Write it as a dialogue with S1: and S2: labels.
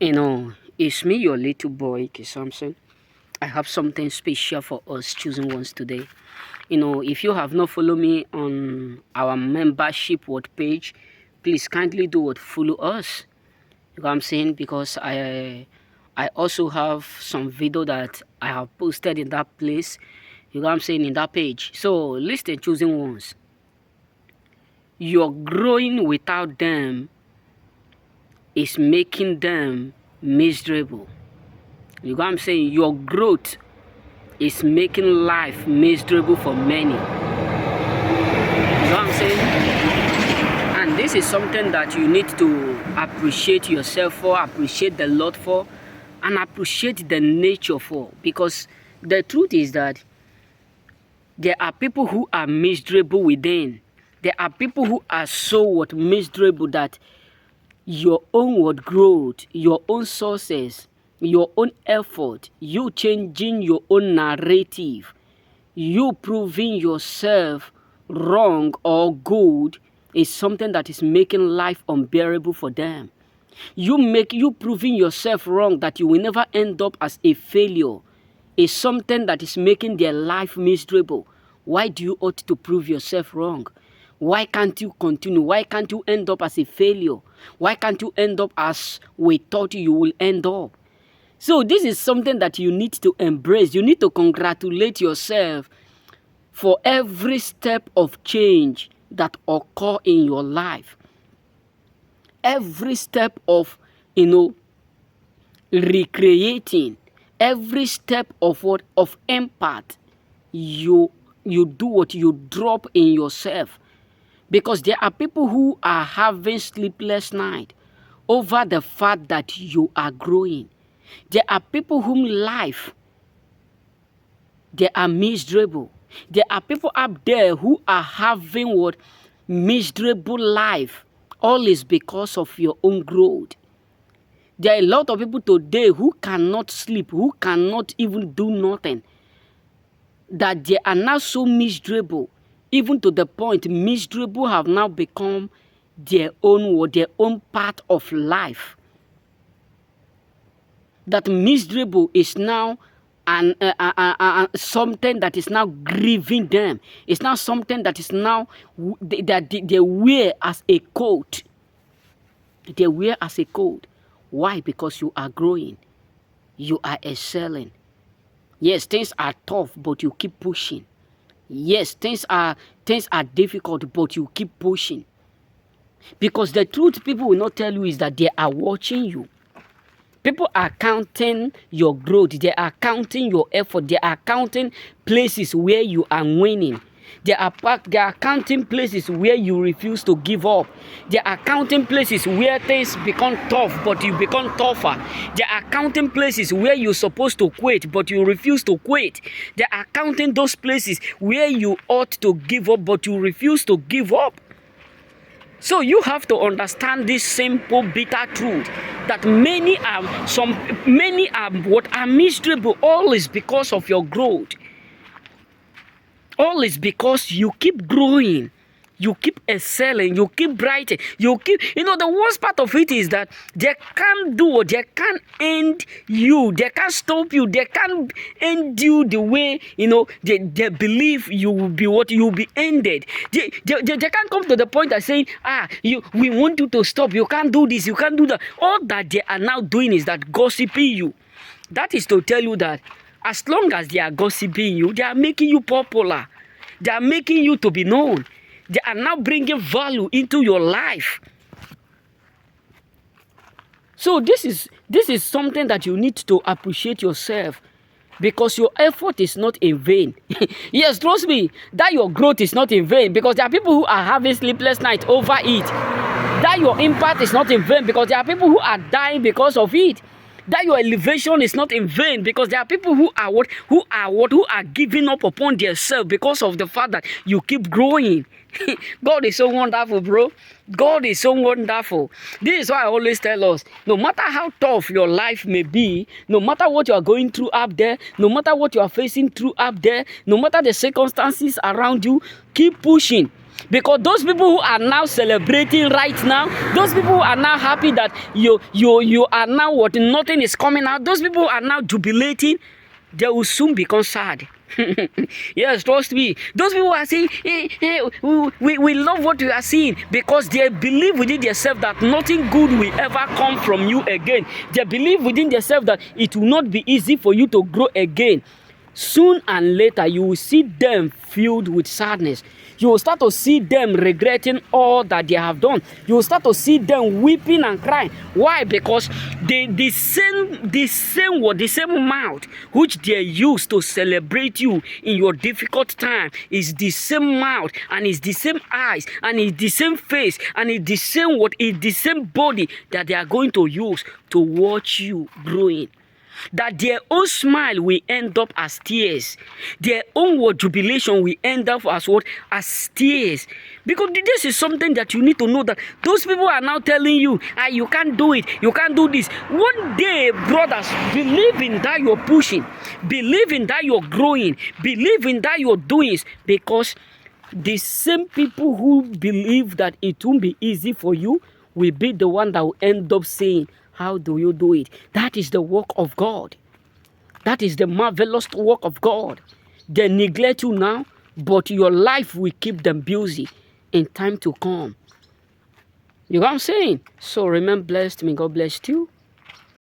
S1: It's me, your little boy, K. Samson. I have something special for us choosing ones today. If you have not followed me on our membership word page, please kindly do what follow us. You know what I'm saying? Because I also have some video that I have posted in that place. You know what I'm saying, in that page. So listen, choosing ones. You're growing without them is making them miserable. You know what I'm saying? Your growth is making life miserable for many. You know what I'm saying? And this is something that you need to appreciate yourself for, appreciate the Lord for, and appreciate the nature for. Because the truth is that there are people who are miserable within. There are people who are so miserable that your own growth, your own sources, your own effort, you changing your own narrative, you proving yourself wrong or good is something that is making life unbearable for them. You proving yourself wrong that you will never end up as a failure is something that is making their life miserable. Why do you ought to prove yourself wrong? Why can't you continue? Why can't you end up as a failure? Why can't you end up as we thought you will end up? So this is something that you need to embrace. You need to congratulate yourself for every step of change that occur in your life. Every step of, recreating, every step of impact, you do what you drop in yourself. Because there are people who are having sleepless night over the fact that you are growing. There are people whom life, they are miserable. There are people up there who are having miserable life. All is because of your own growth. There are a lot of people today who cannot sleep, who cannot even do nothing. That they are now so miserable, even to the point miserable have now become their own part of life. That miserable is now something that is now grieving them. It's now something that is now that they wear as a coat. They wear as a coat. Why? Because you are growing. You are excelling. Yes, things are tough, but you keep pushing. Yes, things are difficult, but you keep pushing. Because the truth people will not tell you is that they are watching you. People are counting your growth. They are counting your effort. They are counting places where you are winning. They are counting places where you refuse to give up. They are counting places where things become tough, but you become tougher. They are counting places where you're supposed to quit, but you refuse to quit. They are counting those places where you ought to give up, but you refuse to give up. So you have to understand this simple, bitter truth that many are miserable. All is because of your growth. All is because you keep growing, you keep excelling, you keep brightening, the worst part of it is that they can't end you, they can't stop you, they can't end you the way, they believe you will be you'll be ended. They can't come to the point of saying, we want you to stop, you can't do this, you can't do that. All that they are now doing is that gossiping you. That is to tell you that as long as they are gossiping you, they are making you popular. They are making you to be known. They are now bringing value into your life. So this is something that you need to appreciate yourself, because your effort is not in vain. Yes, trust me, that your growth is not in vain, because there are people who are having sleepless nights over it. That your impact is not in vain, because there are people who are dying because of it. That your elevation is not in vain, because there are people who are giving up upon themselves because of the fact that you keep growing. God is so wonderful, bro. God is so wonderful. This is why I always tell us, no matter how tough your life may be, no matter what you are going through up there, no matter what you are facing through up there, no matter the circumstances around you, keep pushing. Because those people who are now celebrating right now, those people who are now happy that you are now what, nothing is coming out, those people who are now jubilating, they will soon become sad. Yes, trust me. Those people are saying, we love what we are seeing, because they believe within themselves that nothing good will ever come from you again. They believe within themselves that it will not be easy for you to grow again. Soon and later, you will see them filled with sadness. You will start to see them regretting all that they have done. You will start to see them weeping and crying. Why? Because the same mouth which they use to celebrate you in your difficult time is the same mouth, and it's the same eyes, and it's the same face, and it's the same the same body that they are going to use to watch you growing. That their own smile will end up as tears. Their own jubilation will end up as what? As tears. Because this is something that you need to know, that those people are now telling you, you can't do it, you can't do this. One day, brothers, believe in that you're pushing, believe in that you're growing, believe in that you're doing it, because the same people who believe that it won't be easy for you will be the one that will end up saying, how do you do it? That is the work of God. That is the marvelous work of God. They neglect you now, but your life will keep them busy in time to come. You know what I'm saying? So remain blessed. May God bless you.